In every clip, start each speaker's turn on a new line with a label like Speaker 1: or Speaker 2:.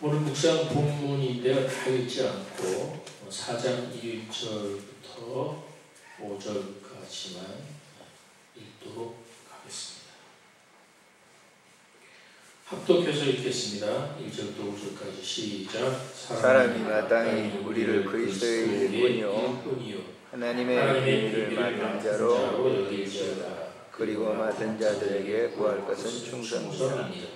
Speaker 1: 오늘 묵상 본문인데요. 다 읽지 않고 4장 1절부터 5절까지만 읽도록 하겠습니다. 합독해서 읽겠습니다. 1절부터 5절까지 시작.
Speaker 2: 사람이 마땅히 우리를 그리스도의 일꾼이요 하나님의 비밀을 맡은 자로 여길지어다. 그리고 맡은 자들에게 구할 것은 충성이라.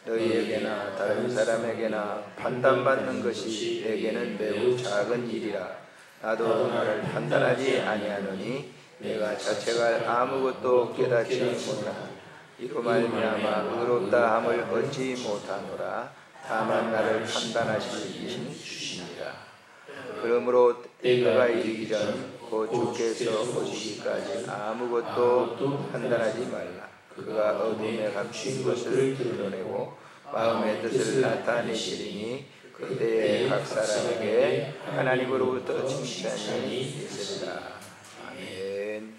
Speaker 2: 너희에게나 다른 사람에게나 판단받는 것이 내게는 매우 작은 일이라. 나도 나를 판단하지 아니하노니 내가 자체가 아무것도 깨닫지 못하노라. 이로 말미암아 의롭다 함을 얻지 못하노라. 다만 나를 판단하실 이신 주시니라. 그러므로 때가 이르기 전 곧 주께서 오시기까지 아무것도 판단하지 말라. 그가 어둠에 감춘 것을 드러내고 마음의 뜻을 나타내시리니 그때에 각 사람에게 하나님으로부터 칭찬이 있으리라. 아멘.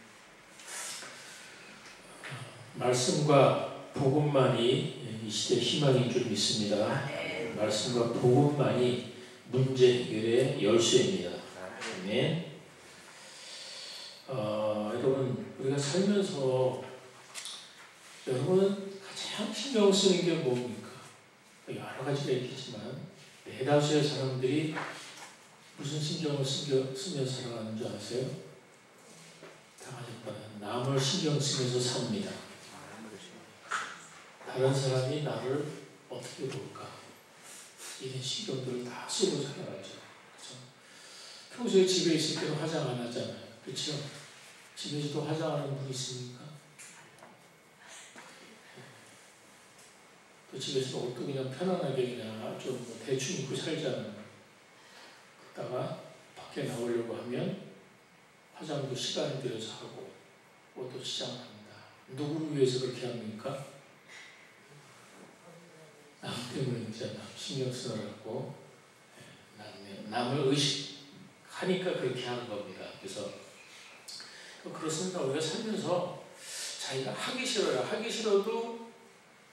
Speaker 1: 말씀과 복음만이 이 시대 희망인 줄 믿습니다. 말씀과 복음만이 문제 해결의 열쇠입니다. 아멘. 여러분, 우리가 살면서 여러분 가장 신경 쓰는 게 뭡니까? 여러 가지가 있겠지만 대다수의 사람들이 무슨 신경을 쓰며 살아가는 줄 아세요? 다 가졌다면 남을 신경 쓰면서 삽니다. 다른 사람이 나를 어떻게 볼까? 이런 신경들을 다 쓰고 살아가죠. 그렇죠? 평소에 집에 있을 때도 화장 안 하잖아요. 그렇죠? 집에서도 화장하는 분 있습니까? 또 집에서 옷도 그냥 편안하게 그냥 좀 대충 입고 살잖아요. 그러다가 밖에 나오려고 하면 화장도 시간을 들여서 하고 옷도 시장합니다. 누구를 위해서 그렇게 합니까? 남 때문이잖아. 신경 쓰느라고 남을 의식하니까 그렇게 하는 겁니다. 그래서 그렇습니다. 우리가 살면서 자기가 하기 싫어요. 하기 싫어도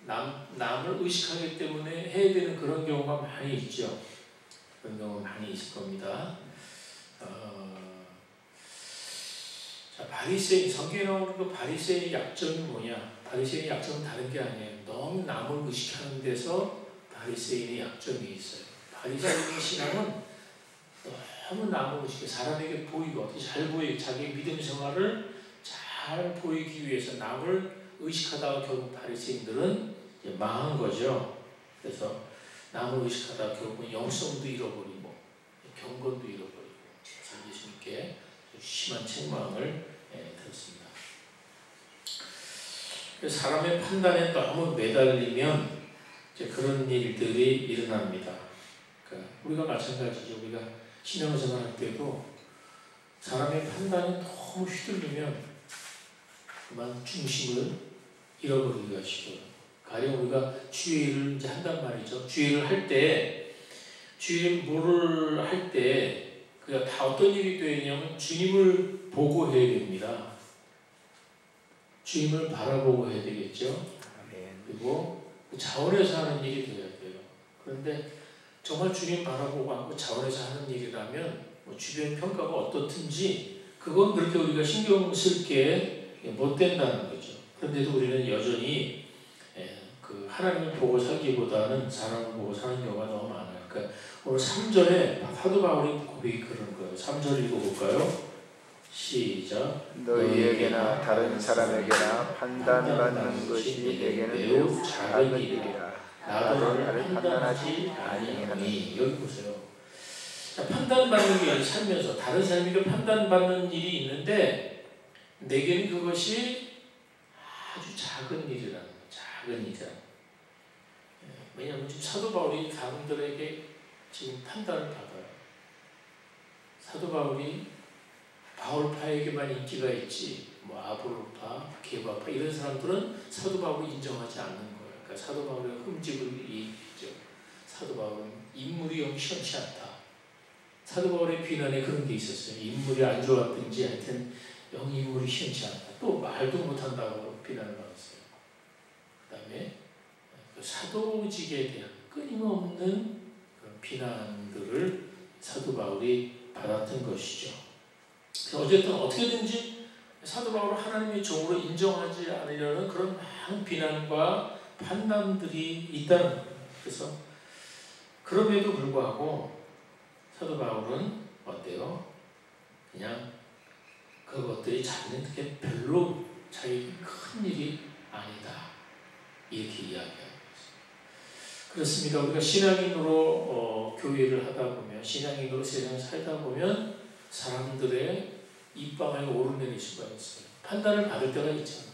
Speaker 1: 남을 의식하기 때문에 해야 되는 그런 경우가 많이 있죠. 그런 경우가 많이 있을 겁니다. 자, 바리새인, 성경에 나오는 그 바리새인의 약점이 뭐냐? 바리새인의 약점은 다른 게 아니에요. 너무 남을 의식하는 데서 바리새인의 약점이 있어요. 바리새인의 신앙은 너무 남을 의식해 사람에게 보이고 어떻게 잘 보이고 자기 믿음 생활을 잘 보이기 위해서 남을 의식하다가 결국 바리새인들은 망한 거죠. 그래서 남을 의식하다가 결국은 영성도 잃어버리고 경건도 잃어버리고 예수님께 심한 책망을 들었습니다. 사람의 판단에 너무 매달리면 이제 그런 일들이 일어납니다. 그러니까 우리가 마찬가지죠. 우리가 신앙생활 할 때도 사람의 판단이 너무 휘둘리면 그만 중심을 잃어버리기가 쉬워요. 가령 우리가 주의를 이제 한단 말이죠. 주의를 할 때, 주의를 할 때, 그가 다 어떤 일이 되냐면 주님을 보고 해야 됩니다. 주님을 바라보고 해야 되겠죠. 그리고 그 자원에서 하는 일이 되어야 돼요. 그런데 정말 주님 바라보고 하고 자원에서 하는 일이라면 뭐 주변 평가가 어떻든지 그건 그렇게 우리가 신경 쓸 게 못 된다는 거죠. 그런데도 우리는 여전히 그 하나님을 보고 살기보다는 사람을 보고 사는 경우가 너무 많아요. 그러니까 오늘 3절에 사도 바울이 고백이 그런 거예요. 3절 읽어볼까요? 시작.
Speaker 2: 너희에게나 다른 사람에게나 판단받는 것이 내게는 매우 작은 일이라. 나도 나를 판단하지 아니하니.
Speaker 1: 여기 보세요. 자, 판단받는 게 살면서 다른 사람에게 판단받는 일이 있는데 내게는 그것이 아주 작은 일이라는 거예요. 작은 일이라. 왜냐하면 지금 사도 바울이 사람들에게 지금 판단을 받아요. 사도 바울이 바울파에게만 인기가 있지, 뭐 아볼로파, 게바파 이런 사람들은 사도 바울을 인정하지 않는 거예요. 그러니까 사도 바울의 흠집을 얘기했죠. 사도 바울은 인물이 영 시원치 않다. 사도 바울의 비난에 그런 게 있었어요. 인물이 안 좋았든지 하여튼 영 인물이 시원치 않다. 또 말도 못한다고 비난을 받았어요. 그 다음에 사도직에 대한 끊임없는 비난들을 사도 바울이 받았던 것이죠. 어쨌든 어떻게든지 사도 바울을 하나님의 종으로 인정하지 않으려는 그런 많은 비난과 판단들이 있다는 거예요. 그래서 그럼에도 불구하고 사도 바울은 어때요? 그냥 그것들이 자기는 그게 별로 자기 큰 일이 아니다. 이렇게 이야기하고 있습니다. 그렇습니다. 우리가 신앙인으로 교회를 하다 보면, 신앙인으로 세상을 살다 보면 사람들의 입방에 오르내릴 수가 있어요. 판단을 받을 때가 있잖아요.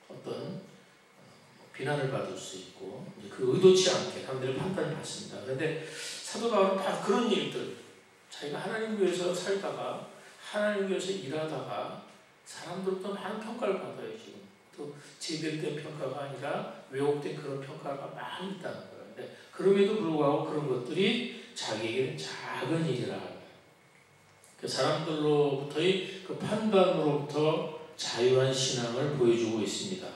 Speaker 1: 어떤 비난을 받을 수 있고, 그 의도치 않게 사람들의 판단을 받습니다. 그런데 사도 바울은 바로 그런 일들, 자기가 하나님 위해서 살다가 하나님 위해서 일하다가 사람들로부터 많은 평가를 받아요. 지금 또 제대로 된 평가가 아니라 왜곡된 그런 평가가 많이 있다는 거예요. 근데 그럼에도 불구하고 그런 것들이 자기에게는 작은 일이라. 그 사람들로부터의 그 판단으로부터 자유한 신앙을 보여주고 있습니다.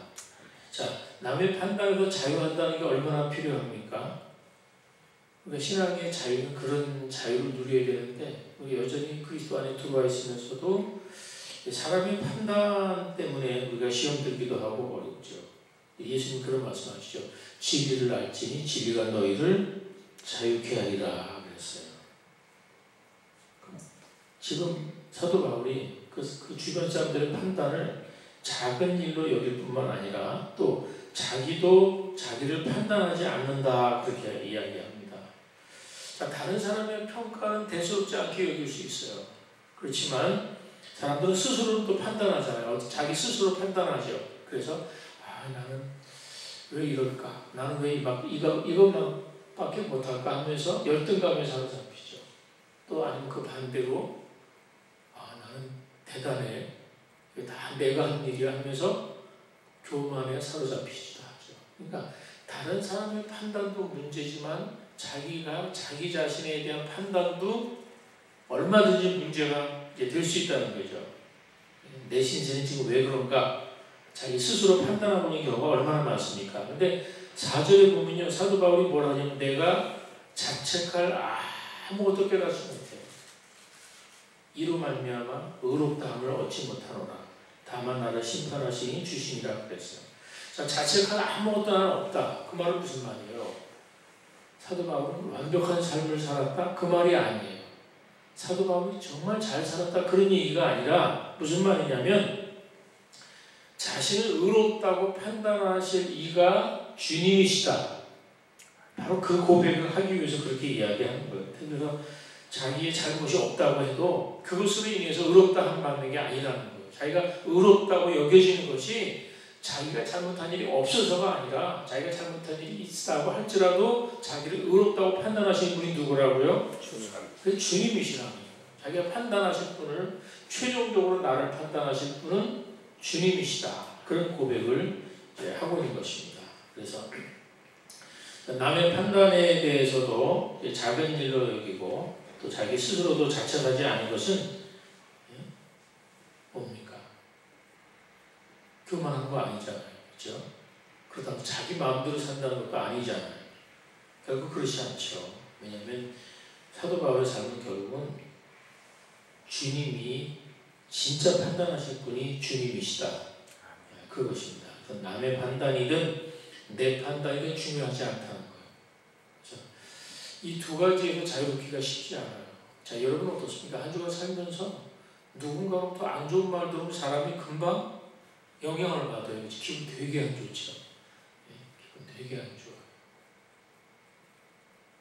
Speaker 1: 자, 남의 판단에서 자유한다는 게 얼마나 필요합니까? 그러니까 신앙의 자유는 그런 자유를 누려야 되는데, 우리 여전히 그리스도 안에 들어와 있으면서도 사람의 판단 때문에 우리가 시험 들기도 하고 어렵죠. 예수님 그런 말씀하시죠. 진리를 알지니 진리가 너희를 자유케 하리라 그랬어요. 지금 사도 바울이 그 주변 사람들의 판단을 작은 일로 여길 뿐만 아니라 또 자기도 자기를 판단하지 않는다 그렇게 이야기합니다. 자, 다른 사람의 평가는 대수롭지 않게 여길 수 있어요. 그렇지만 사람들은 스스로 또 판단하잖아요. 자기 스스로 판단하죠. 그래서 나는 왜 이럴까? 나는 왜 이것만밖에 못할까 하면서 열등감에 사로잡히죠. 또 아니면 그 반대로 나는 대단해. 이게 다 내가 한 일이야 하면서 교만에 사로잡히지도 하죠. 그러니까 다른 사람의 판단도 문제지만 자기가 자기 자신에 대한 판단도 얼마든지 문제가 될 수 있다는 거죠. 내 신세는 지금 왜 그런가? 자기 스스로 판단하고 있는 경우가 얼마나 많습니까? 근데 4절에 보면요, 사도 바울이 뭐라 하냐면 내가 자책할 아무것도 깨닫지 못해. 이로 말미암아 의롭다함을 얻지 못하노라. 다만 나를 심판하시니 주시니라 그랬어요. 자, 자책할 아무것도 나는 없다. 그 말은 무슨 말이에요? 사도 바울은 완벽한 삶을 살았다? 그 말이 아니에요. 사도 바울이 정말 잘 살았다 그런 얘기가 아니라 무슨 말이냐면 자신을 의롭다고 판단하실 이가 주님이시다. 바로 그 고백을 하기 위해서 그렇게 이야기하는 거예요. 그래서 자기의 잘못이 없다고 해도 그것으로 인해서 의롭다 받는 게 아니라는 거예요. 자기가 의롭다고 여겨지는 것이 자기가 잘못한 일이 없어서가 아니라 자기가 잘못한 일이 있다고 할지라도 자기를 의롭다고 판단하시는 분이 누구라고요? 그 주님이시라는 거예요. 자기가 판단하실 분을 최종적으로 나를 판단하실 분은 주님이시다. 그런 고백을 하고 있는 것입니다. 그래서 남의 판단에 대해서도 작은 일로 여기고 또 자기 스스로도 자책하지 않은 것은 뭡니까? 교만한 거 아니잖아요. 그렇죠? 그렇다고 자기 마음대로 산다는 것도 아니잖아요. 결국 그렇지 않죠. 왜냐하면 사도 바울의 삶은 결국은 주님이 진짜 판단하실 분이 주님이시다. 그것입니다. 남의 판단이든 내 판단이든 중요하지 않다는 거예요. 그렇죠? 이 두 가지에서 자유롭기가 쉽지 않아요. 자, 여러분 어떻습니까? 한 주간 살면서 누군가로부터 안 좋은 말 들으면 사람이 금방 영향을 받아요. 기분 되게 안 좋죠. 기분 되게 안 좋아요.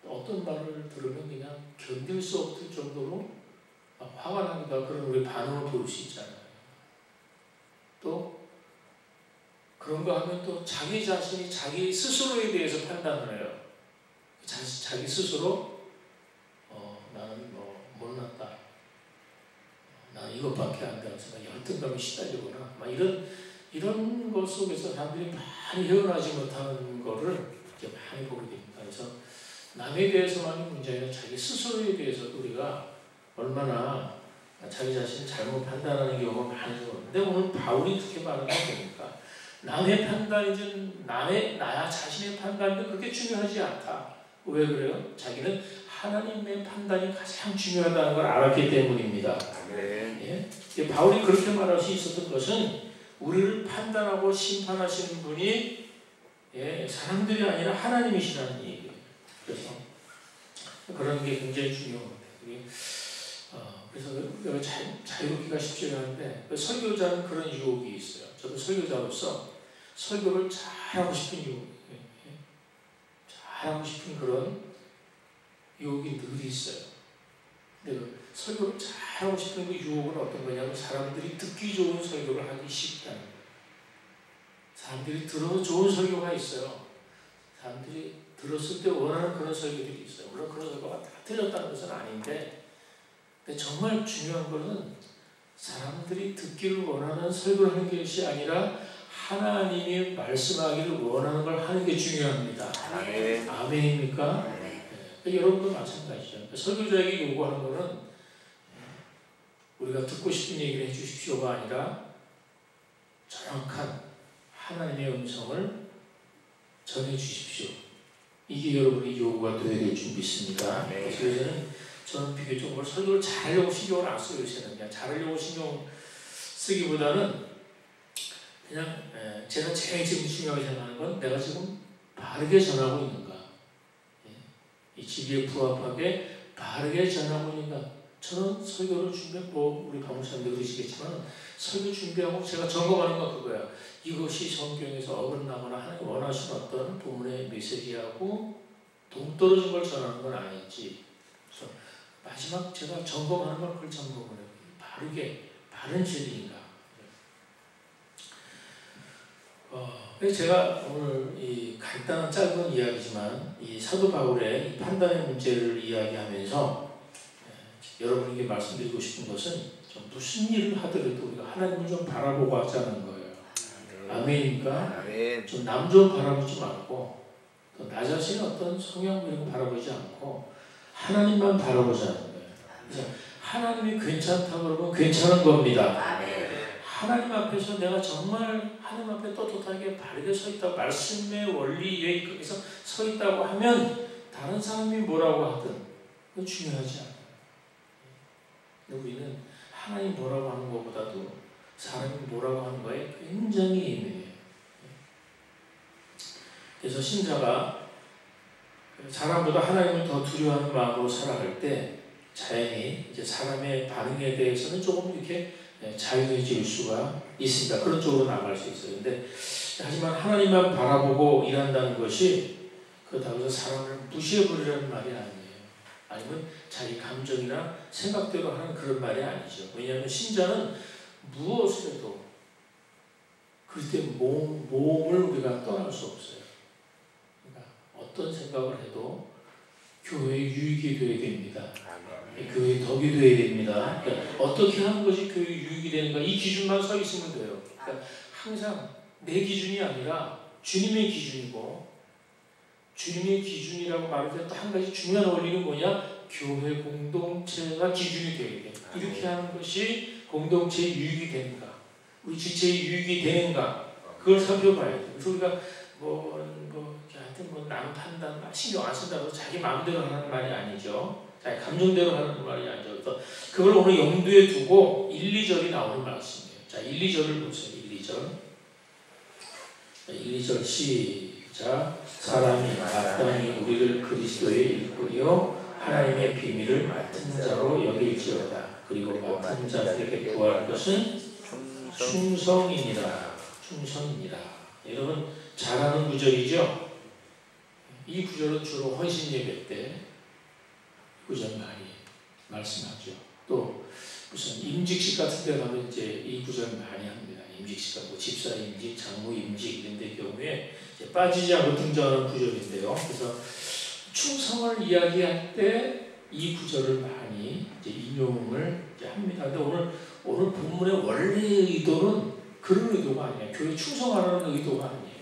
Speaker 1: 어떤 말을 들으면 그냥 견딜 수 없을 정도로 화가 납니다. 그런 우리 반응을 보일 수 있잖아요. 또 그런 거 하면 또 자기 자신이 자기 스스로에 대해서 판단을 해요. 자기 스스로 나는 못났다. 나는 이것밖에 안 돼서 열등감이 시달리구나. 막 이런 것 속에서 사람들이 많이 헤어나지 못하는 거를 이제 많이 보게 됩니다. 그래서 남에 대해서만이 문제가 아니라 자기 스스로에 대해서도 우리가 얼마나 자기 자신을 잘못 판단하는 경우가 많이 있는데 오늘 바울이 그렇게 말하는 거 보니까 남의 판단이든 나야 자신의 판단도 그렇게 중요하지 않다. 왜 그래요? 자기는 하나님의 판단이 가장 중요하다는 걸 알았기 때문입니다. 예? 바울이 그렇게 말할 수 있었던 것은 우리를 판단하고 심판하시는 분이 사람들이 아니라 하나님이시라는 얘기예요. 그래서 그런 게 굉장히 중요한 것 같아요. 그래서 자유롭기가 쉽지 않은데 설교자는 그런 유혹이 있어요. 저도 설교자로서 설교를 잘하고 싶은 유혹, 잘하고 싶은 그런 유혹이 늘 있어요. 근데 설교를 잘하고 싶은 그 유혹은 어떤 거냐면 사람들이 듣기 좋은 설교를 하기 쉽다는 거예요. 사람들이 들어 좋은 설교가 있어요. 사람들이 들었을 때 원하는 그런 설교들이 있어요. 물론 그런 설교가 다 틀렸다는 것은 아닌데, 근데 정말 중요한 것은 사람들이 듣기를 원하는 설교를 하는 것이 아니라 하나님이 말씀하기를 원하는 걸 하는 게 중요합니다. 아멘. 아멘입니까? 네. 여러분도 마찬가지죠. 설교자에게 요구하는 것은 우리가 듣고 싶은 얘기를 해주십시오가 아니라 정확한 하나님의 음성을 전해주십시오. 이게 여러분의 요구가 되어야 될 줄 믿습니다. 그래서 저는 비교적으로 설교를 잘하려고 신경을 안 써요. 요새는 그냥 잘하려고 신경 쓰기보다는 그냥 제가 제일 지금 중요하게 생각하는 건 내가 지금 바르게 전하고 있는가, 이 진리에 부합하게 바르게 전하고 있는가. 저는 설교를 준비하고 우리 박목사님도 그러시겠지만 설교 준비하고 제가 점검하는 건 그거야. 이것이 성경에서 어긋나거나 하나님 원하시는 어떤 본문의 메시지하고 동떨어진 걸 전하는 건 아닌지. 그래서 마지막 제가 점검하는 건 그걸 점검을 해요. 바르게, 바른 진리인가. 제가 오늘 이 간단한 짧은 이야기지만 이 사도 바울의 이 판단의 문제를 이야기하면서 여러분에게 말씀드리고 싶은 것은 좀 무슨 일을 하더라도 우리가 하나님을 좀 바라보고 하자는 거예요. 아멘입니까? 아멘. 좀 남 좀 바라보지 말고 또 나 자신의 어떤 성향 이런 거 바라보지 않고 하나님만 바라보자는 거예요. 그래서 하나님이 괜찮다고 그러면 괜찮은 겁니다. 하나님 앞에서 내가 정말 하나님 앞에 떳떳하게 바르게 서 있다고 말씀의 원리에 입각해서 서 있다고 하면 다른 사람이 뭐라고 하든 그건 중요하지 않아요. 우리는 하나님 뭐라고 하는 것보다도 사람이 뭐라고 하는 거에 굉장히 예민해요. 그래서 신자가 사람보다 하나님을 더 두려워하는 마음으로 살아갈 때 자연히 이제 사람의 반응에 대해서는 조금 이렇게 자유해질 수가 있습니다. 그런 쪽으로 나갈 수 있어요. 근데 하지만 하나님만 바라보고 일한다는 것이 그렇다고 해서 사람을 무시해버리라는 말이 아니에요. 아니면 자기 감정이나 생각대로 하는 그런 말이 아니죠. 왜냐하면 신자는 무엇을 해도 그때 몸을 우리가 떠날 수 없어요. 그러니까 어떤 생각을 해도 교회에 유익이 되어야 됩니다. 교회에 덕이 되어야 됩니다. 그러니까 어떻게 하는 것이 교회에 유익이 되는가 이 기준만 서 있으면 돼요. 그러니까 항상 내 기준이 아니라 주님의 기준이고 주님의 기준이라고 말할 때 또 한 가지 중요한 원리는 뭐냐? 교회 공동체가 기준이 되어야 돼. 이렇게 하는 것이 공동체의 유익이 되는가? 우리 지체의 유익이 되는가? 그걸 살펴봐야 돼. 그래서 우리가 하여튼 남 판단 신경 안 쓴다고 자기 마음대로 하는 말이 아니죠. 자기 감정대로 하는 말이 아니죠. 그래서 그걸 오늘 염두에 두고 1, 2절이 나오는 말씀이에요. 자, 1, 2절을 보세요. 1, 2절. 1, 2절 시작. 사람이 마땅히 우리를 그리스도의 일꾼이요 하나님의 비밀을 맡은 자로 여길지어다. 그리고 맡은 자들에게 구할 것은 충성이니라. 충성이니라. 여러분 잘 아는 구절이죠? 이 구절은 주로 헌신 예배 때 구절 많이 말씀하죠. 또 무슨 임직식 같은 데 가면 이제 이 구절 많이 합니다. 임직식, 뭐 집사 임직, 장로 임직 이런 데 경우에 이제 빠지지 않고 등장하는 구절인데요. 그래서 충성을 이야기할 때 이 구절을 많이 이제 인용을 이제 합니다. 근데 오늘 본문의 원래의 의도는 그런 의도가 아니에요. 교회 충성하라는 의도가 아니에요.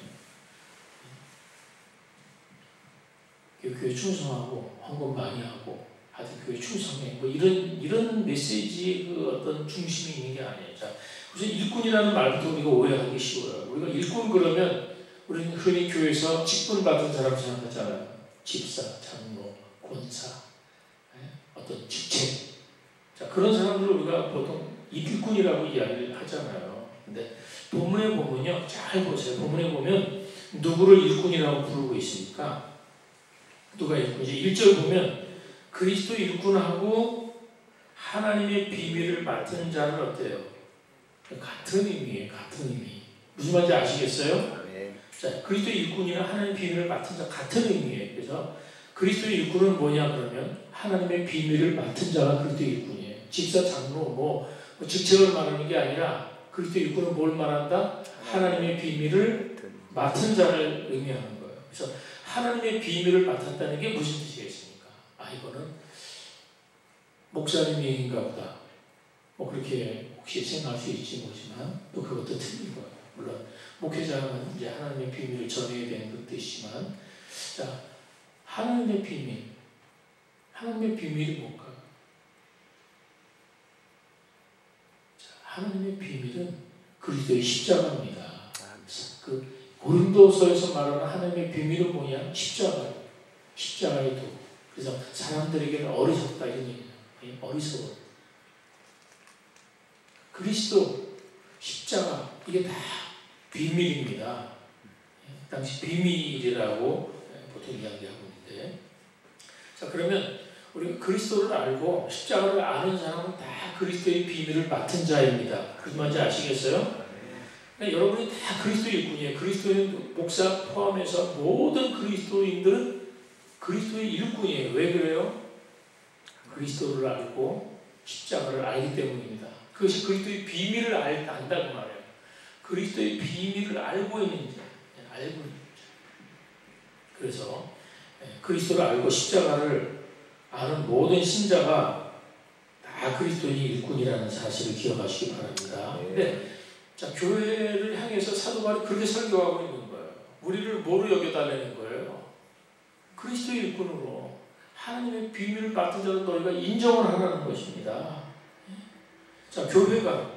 Speaker 1: 교회 충성하고 헌금 많이 하고 하여튼 교회 충성해 뭐 이런 메시지의 그 어떤 중심이 있는 게 아니에요. 자, 우선 일꾼이라는 말부터 우리가 오해하기 쉬워요. 우리가 일꾼 그러면 우리는 흔히 교회에서 직분 받은 사람 생각하잖아요. 집사, 장로, 권사, 어떤 직책. 자, 그런 사람들을 우리가 보통 일꾼이라고 이야기를 하잖아요. 근데 본문에 보면요, 잘 보세요. 본문에 보면 누구를 일꾼이라고 부르고 있습니까? 누가 일꾼이지? 1절 보면 그리스도 일꾼하고 하나님의 비밀을 맡은 자는 어때요? 같은 의미예요. 같은 의미. 무슨 말인지 아시겠어요? 자, 그리스도의 일꾼이나 하나님의 비밀을 맡은 자 같은 의미예요. 그래서 그리스도의 일꾼은 뭐냐 그러면 하나님의 비밀을 맡은 자가 그리스도의 일꾼이에요. 집사, 장로, 뭐 직책을 말하는 게 아니라 그리스도의 일꾼은 뭘 말한다? 하나님의 비밀을 맡은 자를 의미하는 거예요. 그래서 하나님의 비밀을 맡았다는 게 무슨 뜻이겠습니까? 이거는 목사님 얘기인가 보다. 뭐 그렇게 혹시 생각할 수 있지 모르지만 또 그것도 틀린 거예요. 물론 목회자는 이제 하나님의 비밀을 전해야 되는 그 뜻이지만, 자, 하나님의 비밀, 하나님의 비밀이 뭘까요? 자, 하나님의 비밀은 그리스도의 십자가입니다. 그 고린도서에서 말하는 하나님의 비밀은 뭐냐? 십자가예요. 십자가의 도. 그래서 사람들에게는 어리석다 이런 얘기예요. 어리석어. 그리스도 십자가 이게 다 비밀입니다. 당시 비밀이라고 보통 이야기하고 있는데, 자, 그러면 우리가 그리스도를 알고 십자가를 아는 사람은 다 그리스도의 비밀을 맡은 자입니다. 무슨 말인지 아시겠어요? 그러니까 여러분이 다 그리스도의 일꾼이에요. 그리스도인 목사 포함해서 모든 그리스도인들은 그리스도의 일꾼이에요. 왜 그래요? 그리스도를 알고 십자가를 알기 때문입니다. 그것이 그리스도의 비밀을 안다고 말해요. 그리스도의 비밀을 알고 있는 자, 알고 있는 자. 그래서 그리스도를 알고 십자가를 아는 모든 신자가 다 그리스도인이 일꾼이라는 사실을 기억하시기 바랍니다. 근데 자, 교회를 향해서 사도 바울이 그렇게 설교하고 있는 거예요. 우리를 뭐로 여겨달라는 거예요? 그리스도의 일꾼으로 하나님의 비밀을 맡은 자를 너희가 인정을 하라는 것입니다. 자, 교회가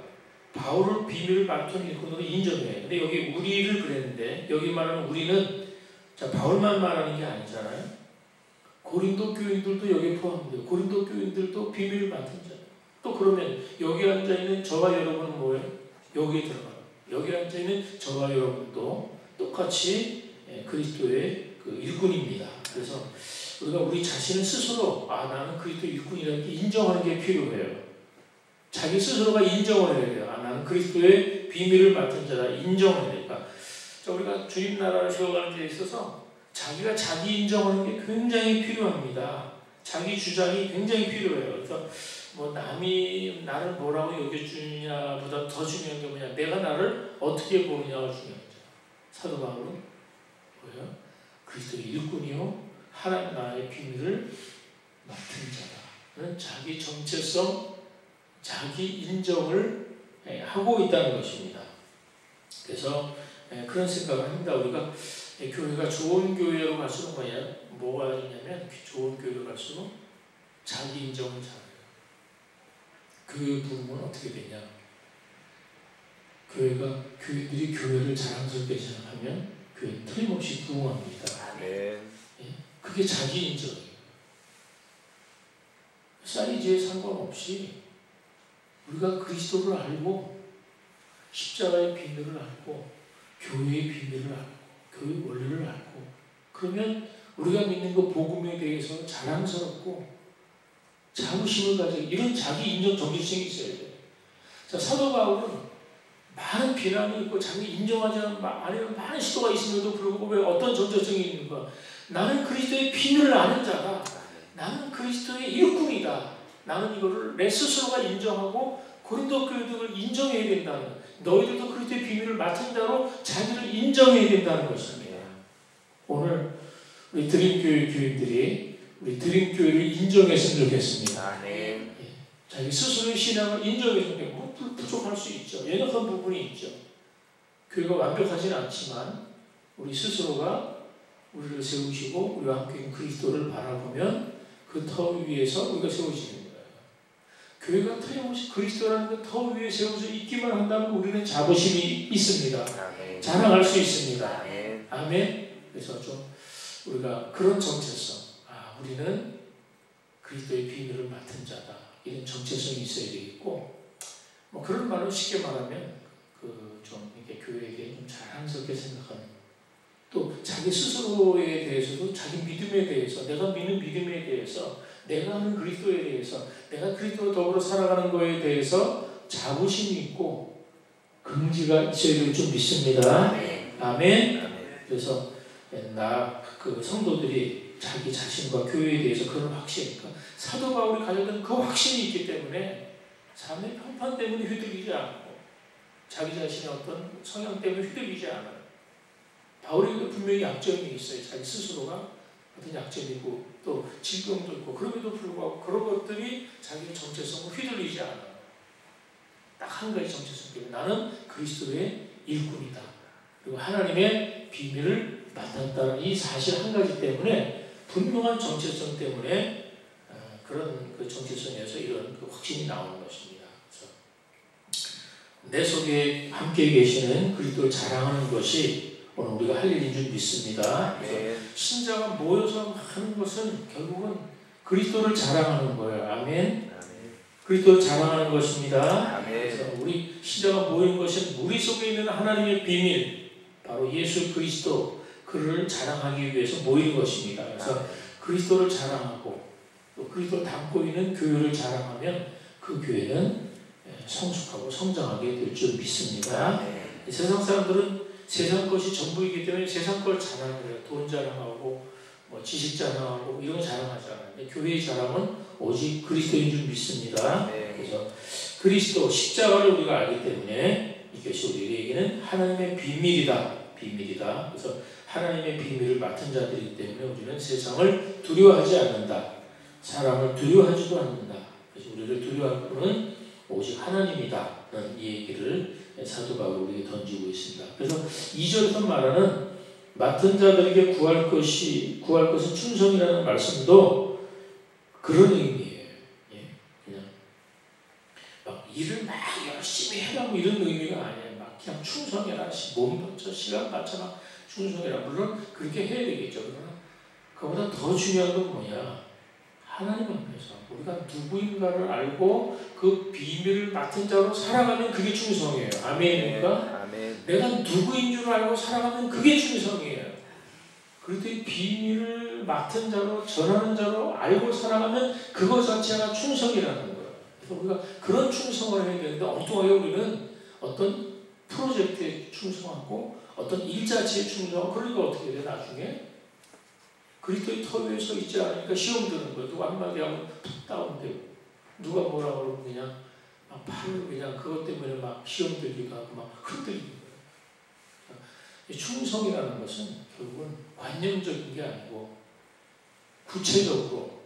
Speaker 1: 바울을 비밀을 맡은 일꾼으로 인정해요. 근데 여기 우리를 그랬는데, 여기 말하는 우리는 자, 바울만 말하는 게 아니잖아요. 고린도 교인들도 여기에 포함돼요. 고린도 교인들도 비밀을 맡은 자. 또 그러면 여기 앉아있는 저와 여러분은 뭐예요? 여기에 들어가요. 여기 앉아있는 저와 여러분도 똑같이 그리스도의 그 일꾼입니다. 그래서 우리가 우리 자신을 스스로 나는 그리스도 일꾼이라는 게 인정하는 게 필요해요. 자기 스스로가 인정을 해야 돼요. 나는 그리스도의 비밀을 맡은 자다. 인정을 해야 되니까. 자, 우리가 주님 나라를 세워가는 데 있어서 자기가 자기 인정하는 게 굉장히 필요합니다. 자기 주장이 굉장히 필요해요. 그래서 뭐 남이 나를 뭐라고 여겨주느냐보다 더 중요한 게 뭐냐? 내가 나를 어떻게 보느냐가 중요하죠. 사도 바울은 뭐예요? 그리스도의 일꾼이요 하나님 나라의 비밀을 맡은 자다는 자기 정체성, 자기 인정을 하고 있다는 것입니다. 그래서 그런 생각을 합니다. 우리가 교회가 좋은 교회로 갈수록 뭐가 있냐면 좋은 교회로 갈수록 자기 인정을 잘해요. 그 부분은 어떻게 되냐? 교회들이 교회를 자랑스럽게 생각하면 교회는 틀림없이 부흥합니다. 그게 자기 인정이에요. 사이즈에 상관없이 우리가 그리스도를 알고 십자가의 비밀을 알고 교회의 비밀을 알고 교회 원리를 알고 그러면 우리가 믿는 그 복음에 대해서 자랑스럽고 자부심을 가지고 이런 자기 인정 정체성이 있어야 돼요. 자, 사도 바울은 많은 비난이 있고 자기 인정하지 않은 많은 시도가 있음에도 불구하고 왜 어떤 정체성이 있는가? 나는 그리스도의 비밀을 아는 자다. 나는 그리스도의 일꾼이다. 나는 이거를 내 스스로가 인정하고 고린도 교회들을 인정해야 된다는 거예요. 너희들도 그리스도의 비밀을 맡은 자로 자기를 인정해야 된다는 것입니다. 오늘 우리 드림교회 교인들이 우리 드림교회를 인정했으면 좋겠습니다. 자기 스스로의 신앙을 인정해주는 게 부족할 수 있죠. 연약한 부분이 있죠. 교회가 완벽하지는 않지만 우리 스스로가 우리를 세우시고 우리와 함께 그리스도를 바라보면 그 터 위에서 우리가 세워지는 거예요. 교회가 틀림없이 그리스도라는 것 더 위에 세워져 있기만 한다면 우리는 자부심이 있습니다.
Speaker 2: 아멘.
Speaker 1: 자랑할 수 있습니다.
Speaker 2: 아멘.
Speaker 1: 아멘. 그래서 좀 우리가 그런 정체성, 우리는 그리스도의 비밀을 맡은 자다. 이런 정체성이 있어야 되겠고, 뭐 그런 말로 쉽게 말하면 좀 이렇게 교회에게 좀 자랑스럽게 생각하는, 또 자기 스스로에 대해서도 자기 믿음에 대해서, 내가 믿는 믿음에 대해서, 내가 하는 그리스도에 대해서, 내가 그리스도와 더불어 살아가는 거에 대해서 자부심이 있고 긍지가 있어야 될 줄 믿습니다. 아멘. 그래서 그 성도들이 자기 자신과 교회에 대해서 그런 확신, 그러니까 사도 바울이 가졌던 그 확신이 있기 때문에 삶의 평판 때문에 휘둘리지 않고 자기 자신의 어떤 성향 때문에 휘둘리지 않아요. 바울에게 분명히 약점이 있어요. 자기 스스로가 어떤 약점이 있고 또 질병도 있고, 그럼에도 불구하고 그런 것들이 자기의 정체성을 휘둘리지 않아요. 딱 한 가지 정체성 때문에 나는 그리스도의 일꾼이다. 그리고 하나님의 비밀을 맡았다는 이 사실 한 가지 때문에, 분명한 정체성 때문에 그런 그 정체성에서 이런 그 확신이 나오는 것입니다. 그래서 내 속에 함께 계시는 그리스도를 자랑하는 것이 오늘 우리가 할 일인 줄 믿습니다. 그래서 신자가 모여서 하는 것은 결국은 그리스도를 자랑하는 거예요. 아멘. 그리스도를 자랑하는 것입니다. 그래서 우리 신자가 모인 것은 우리 속에 있는 하나님의 비밀, 바로 예수 그리스도, 그를 자랑하기 위해서 모인 것입니다. 그래서 그리스도를 자랑하고 또 그리스도를 담고 있는 교회를 자랑하면 그 교회는 성숙하고 성장하게 될 줄 믿습니다. 세상 사람들은 세상 것이 전부이기 때문에 세상 걸 자랑해요. 돈 자랑하고 뭐 지식 자랑하고 이런 거 자랑하잖아요. 근데 교회의 자랑은 오직 그리스도인 줄 믿습니다. 그래서 그리스도 십자가를 우리가 알기 때문에 이것이 우리에게는 하나님의 비밀이다. 그래서 하나님의 비밀을 맡은 자들이기 때문에 우리는 세상을 두려워하지 않는다. 사람을 두려워하지도 않는다. 그래서 우리를 두려워할 분은 오직 하나님이다는 이 얘기를 사도 바울이 우리에게 던지고 있습니다. 그래서 2절에서 말하는 맡은 자들에게 구할 것은 충성이라는 말씀도 그런 의미예요. 그냥 막 일을 막 열심히 해라 뭐 이런 의미가 아니에요. 막 그냥 충성해라, 몸 바쳐, 시간 바쳐 막 충성해라. 물론 그렇게 해야 되겠죠. 그러나 그보다 더 중요한 건 뭐냐? 하나님 앞에서 우리가 누구인가를 알고 그 비밀을 맡은 자로 살아가면 그게 충성이에요. 아멘입니까? 아멘. 내가 누구인 줄 알고 살아가면 그게 충성이에요. 그래도 이 비밀을 맡은 자로, 전하는 자로 알고 살아가면 그것 자체가 충성이라는 거예요. 그래서 우리가 그런 충성을 해야 되는데 엉뚱하게 우리는 어떤 프로젝트에 충성하고 어떤 일 자체에 충성하고, 그러니까 어떻게 돼 나중에? 그리스도의 터 위에 서 있지 않으니까 시험 드는 거예요. 누가 한마디 하면 푹 다운되고, 누가 뭐라 그러면 그냥 막 팔을 그냥 그것 때문에 막 시험 들기도 하고 막 흔들리는 거예요. 충성이라는 것은 결국은 관념적인 게 아니고 구체적으로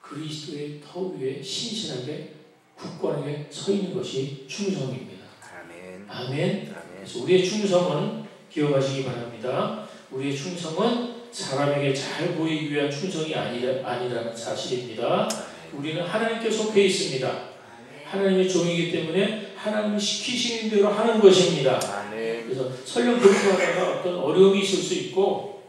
Speaker 1: 그리스도의 터 위에 신실하게 굳건하게 서 있는 것이 충성입니다. 아멘. 그래서 우리의 충성은 기억하시기 바랍니다. 우리의 충성은 사람에게 잘 보이기 위한 충성이 아니라는 사실입니다. 우리는 하나님께 속해 있습니다. 하나님의 종이기 때문에 하나님이 시키시는 대로 하는 것입니다. 그래서 설령 그렇게 하다가 어떤 어려움이 있을 수 있고,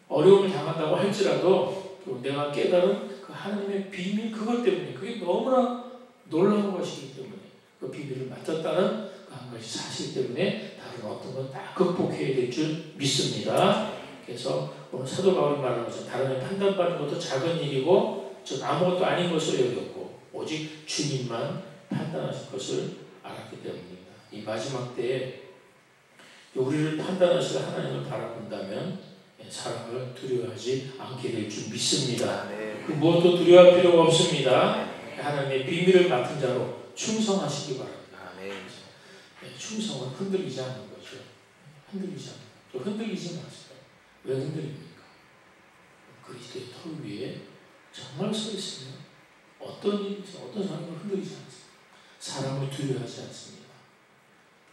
Speaker 1: 어려움을 당한다고 할지라도 내가 깨달은 그 하나님의 비밀, 그것 때문에, 그게 너무나 놀라운 것이기 때문에 그 비밀을 맡았다는 그 한 가지 사실 때문에 다른 어떤 건 다 극복해야 될 줄 믿습니다. 그래서 오늘 사도 바울이 말하는 것은 다른 판단받는 것도 작은 일이고 전 아무것도 아닌 것을 여겼고 오직 주님만 판단하실 것을 알았기 때문입니다. 이 마지막 때에 우리를 판단하실 하나님을 바라본다면 사람을 두려워하지 않게 될 줄 믿습니다. 그 무엇도 두려워할 필요가 없습니다. 하나님의 비밀을 맡은 자로 충성하시기 바랍니다. 충성은 흔들리지 않는 거죠. 흔들리지 않는 거죠. 흔들리지 마세요. 왜 흔들립니까? 그리스도의 터 위에 정말 서 있으면 어떤 일이 어떤 사람을 흔들리지 않습니다. 사람을 두려워하지 않습니다.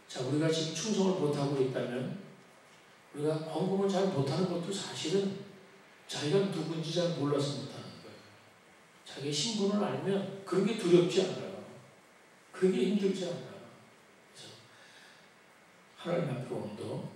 Speaker 1: 자, 우리가 지금 충성을 못하고 있다면, 우리가 헌금을 잘 못하는 것도 사실은 자기가 누군지 잘 몰라서 못하는 거예요. 자기의 신분을 알면 그런 게 두렵지 않아요. 그게 힘들지 않아요. 그래서 하나님 앞에 온도